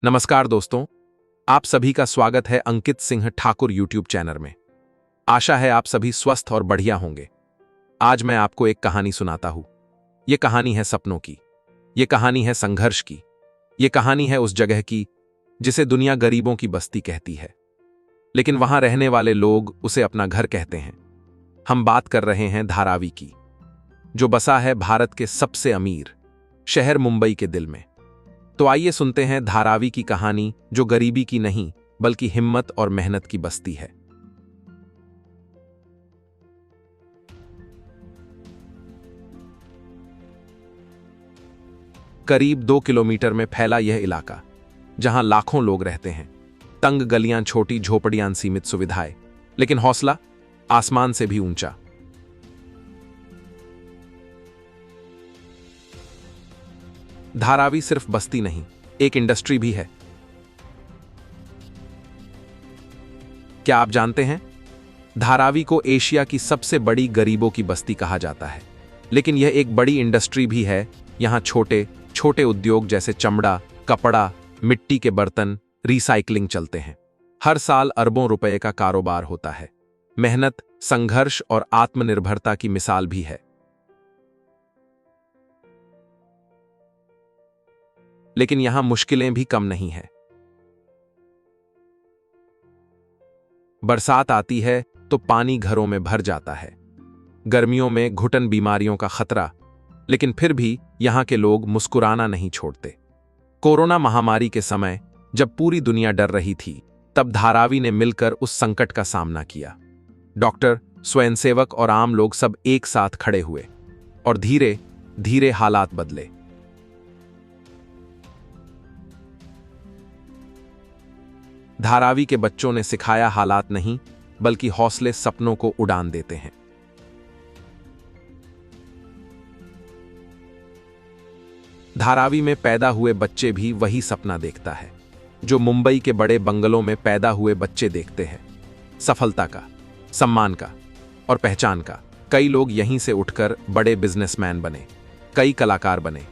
नमस्कार दोस्तों, आप सभी का स्वागत है अंकित सिंह ठाकुर यूट्यूब चैनल में। आशा है आप सभी स्वस्थ और बढ़िया होंगे। आज मैं आपको एक कहानी सुनाता हूं। ये कहानी है सपनों की, ये कहानी है संघर्ष की, ये कहानी है उस जगह की जिसे दुनिया गरीबों की बस्ती कहती है, लेकिन वहां रहने वाले लोग उसे अपना घर कहते हैं। हम बात कर रहे हैं धारावी की, जो बसा है भारत के सबसे अमीर शहर मुंबई के दिल में। तो आइए सुनते हैं धारावी की कहानी, जो गरीबी की नहीं बल्कि हिम्मत और मेहनत की बस्ती है। करीब 2 किलोमीटर में फैला यह इलाका, जहां लाखों लोग रहते हैं। तंग गलियां, छोटी झोपड़ियां, सीमित सुविधाएं, लेकिन हौसला आसमान से भी ऊंचा। धारावी सिर्फ बस्ती नहीं, एक इंडस्ट्री भी है। क्या आप जानते हैं, धारावी को एशिया की सबसे बड़ी गरीबों की बस्ती कहा जाता है, लेकिन यह एक बड़ी इंडस्ट्री भी है। यहां छोटे छोटे उद्योग जैसे चमड़ा, कपड़ा, मिट्टी के बर्तन, रिसाइकलिंग चलते हैं। हर साल अरबों रुपए का कारोबार होता है। मेहनत, संघर्ष और आत्मनिर्भरता की मिसाल भी है। लेकिन यहां मुश्किलें भी कम नहीं है। बरसात आती है तो पानी घरों में भर जाता है। गर्मियों में घुटन बीमारियों का खतरा, लेकिन फिर भी यहां के लोग मुस्कुराना नहीं छोड़ते। कोरोना महामारी के समय जब पूरी दुनिया डर रही थी, तब धारावी ने मिलकर उस संकट का सामना किया। डॉक्टर, स्वयंसेवक और आम लोग सब एक साथ खड़े हुए और धीरे धीरे हालात बदले। धारावी के बच्चों ने सिखाया हालात नहीं बल्कि हौसले सपनों को उड़ान देते हैं। धारावी में पैदा हुए बच्चे भी वही सपना देखता है जो मुंबई के बड़े बंगलों में पैदा हुए बच्चे देखते हैं। सफलता का, सम्मान का और पहचान का। कई लोग यहीं से उठकर बड़े बिजनेसमैन बने, कई कलाकार बने,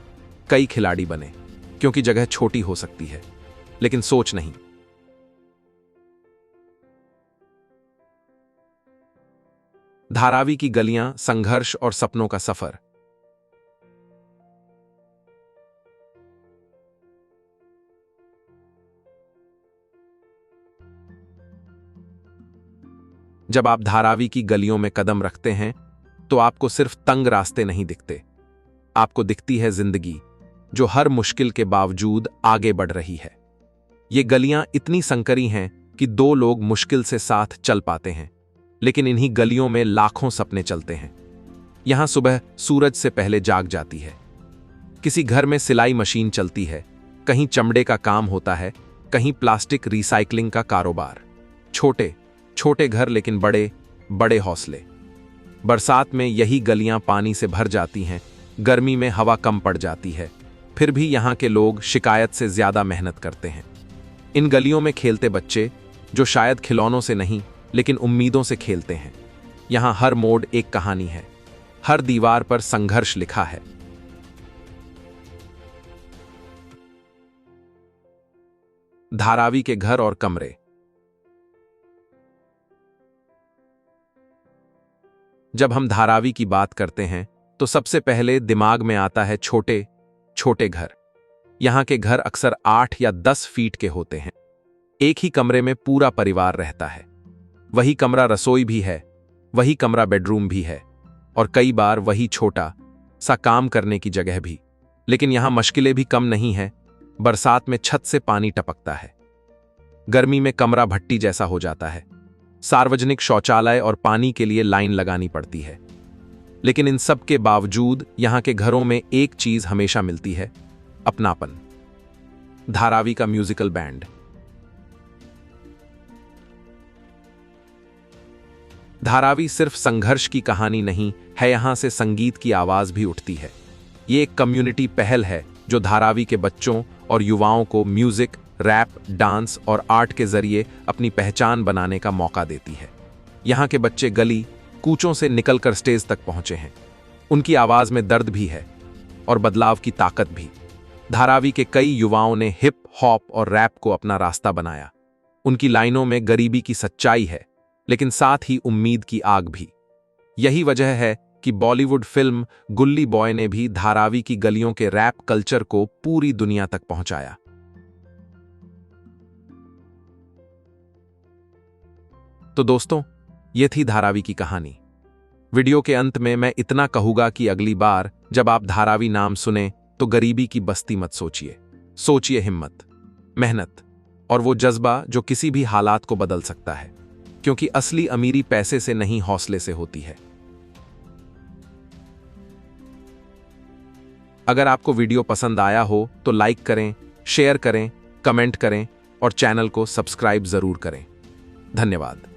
कई खिलाड़ी बने, क्योंकि जगह छोटी हो सकती है लेकिन सोच नहीं। धारावी की गलियां, संघर्ष और सपनों का सफर। जब आप धारावी की गलियों में कदम रखते हैं तो आपको सिर्फ तंग रास्ते नहीं दिखते, आपको दिखती है जिंदगी जो हर मुश्किल के बावजूद आगे बढ़ रही है। ये गलियां इतनी संकरी हैं कि 2 लोग मुश्किल से साथ चल पाते हैं, लेकिन इन्हीं गलियों में लाखों सपने चलते हैं। यहां सुबह सूरज से पहले जाग जाती है। किसी घर में सिलाई मशीन चलती है, कहीं चमड़े का काम होता है, कहीं प्लास्टिक रिसाइकलिंग का कारोबार। छोटे छोटे घर लेकिन बड़े बड़े हौसले। बरसात में यही गलियां पानी से भर जाती हैं, गर्मी में हवा कम पड़ जाती है, फिर भी यहां के लोग शिकायत से ज्यादा मेहनत करते हैं। इन गलियों में खेलते बच्चे जो शायद खिलौनों से नहीं लेकिन उम्मीदों से खेलते हैं। यहां हर मोड़ एक कहानी है, हर दीवार पर संघर्ष लिखा है। धारावी के घर और कमरे। जब हम धारावी की बात करते हैं तो सबसे पहले दिमाग में आता है छोटे छोटे घर। यहां के घर अक्सर 8 या 10 फीट के होते हैं। एक ही कमरे में पूरा परिवार रहता है। वही कमरा रसोई भी है, वही कमरा बेडरूम भी है, और कई बार वही छोटा सा काम करने की जगह भी। लेकिन यहां मुश्किलें भी कम नहीं है। बरसात में छत से पानी टपकता है, गर्मी में कमरा भट्टी जैसा हो जाता है, सार्वजनिक शौचालय और पानी के लिए लाइन लगानी पड़ती है। लेकिन इन सब के बावजूद यहां के घरों में एक चीज हमेशा मिलती है, अपनापन। धारावी का म्यूजिकल बैंड। धारावी सिर्फ संघर्ष की कहानी नहीं है, यहां से संगीत की आवाज भी उठती है। ये एक कम्युनिटी पहल है जो धारावी के बच्चों और युवाओं को म्यूजिक, रैप, डांस और आर्ट के जरिए अपनी पहचान बनाने का मौका देती है। यहां के बच्चे गली कूचों से निकलकर स्टेज तक पहुंचे हैं। उनकी आवाज में दर्द भी है और बदलाव की ताकत भी। धारावी के कई युवाओं ने हिप हॉप और रैप को अपना रास्ता बनाया। उनकी लाइनों में गरीबी की सच्चाई है, लेकिन साथ ही उम्मीद की आग भी। यही वजह है कि बॉलीवुड फिल्म गुल्ली बॉय ने भी धारावी की गलियों के रैप कल्चर को पूरी दुनिया तक पहुंचाया। तो दोस्तों, यह थी धारावी की कहानी। वीडियो के अंत में मैं इतना कहूंगा कि अगली बार जब आप धारावी नाम सुने तो गरीबी की बस्ती मत सोचिए। सोचिए हिम्मत, मेहनत और वो जज्बा जो किसी भी हालात को बदल सकता है, क्योंकि असली अमीरी पैसे से नहीं, हौसले से होती है। अगर आपको वीडियो पसंद आया हो तो लाइक करें, शेयर करें, कमेंट करें और चैनल को सब्सक्राइब जरूर करें। धन्यवाद।